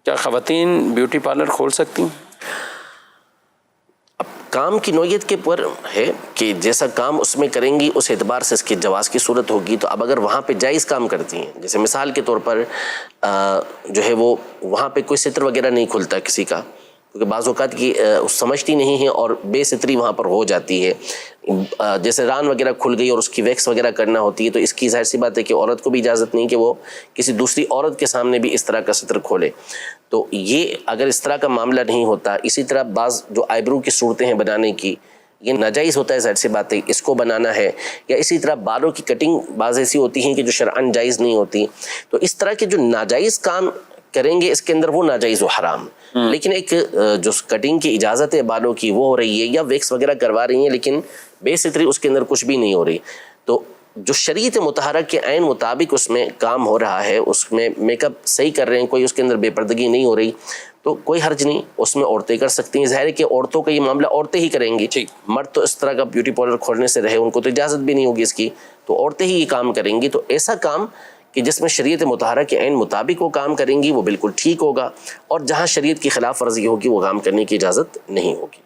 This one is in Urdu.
کیا خواتین بیوٹی پارلر کھول سکتی ہیں؟ اب کام کی نوعیت کے پر ہے کہ جیسا کام اس میں کریں گی اس اعتبار سے اس کی جواز کی صورت ہوگی. تو اب اگر وہاں پہ جائز کام کرتی ہیں، جیسے مثال کے طور پر جو ہے وہ وہاں پہ کوئی ستر وغیرہ نہیں کھلتا کسی کا، کیونکہ بعض اوقات کی سمجھتی نہیں ہے اور بے ستری وہاں پر ہو جاتی ہے. جیسے ران وغیرہ کھل گئی اور اس کی ویکس وغیرہ کرنا ہوتی ہے، تو اس کی ظاہر سی بات ہے کہ عورت کو بھی اجازت نہیں کہ وہ کسی دوسری عورت کے سامنے بھی اس طرح کا ستر کھولے. تو یہ اگر اس طرح کا معاملہ نہیں ہوتا. اسی طرح بعض جو آئیبرو کی صورتیں ہیں بنانے کی، یہ ناجائز ہوتا ہے ظاہر سی بات ہے، اس کو بنانا ہے. یا اسی طرح بالوں کی کٹنگ بعض ایسی ہوتی ہیں کہ جو شرعاً جائز نہیں ہوتی. تو اس طرح کے جو ناجائز کام کریں گے اس کے اندر وہ ناجائز و حرام. لیکن ایک جو کٹنگ کی اجازت ہے بالوں کی وہ ہو رہی ہے، یا ویکس وغیرہ کروا رہی ہیں لیکن بے ستری اس کے اندر کچھ بھی نہیں ہو رہی. تو جو شریعت مطہرہ کے عین مطابق اس میں کام ہو رہا ہے، اس میں میک اپ صحیح کر رہے ہیں، کوئی اس کے اندر بے پردگی نہیں ہو رہی، تو کوئی حرج نہیں، اس میں عورتیں کر سکتی ہیں. ظاہر ہے کہ عورتوں کا یہ معاملہ عورتیں ہی کریں گی. مرد تو اس طرح کا بیوٹی پارلر کھولنے سے رہے، ان کو تو اجازت بھی نہیں ہوگی اس کی، تو عورتیں ہی یہ کام کریں گی. تو ایسا کام کہ جس میں شریعت مطہرہ کے عین مطابق وہ کام کریں گی وہ بالکل ٹھیک ہوگا، اور جہاں شریعت کی خلاف ورزی ہوگی وہ کام کرنے کی اجازت نہیں ہوگی.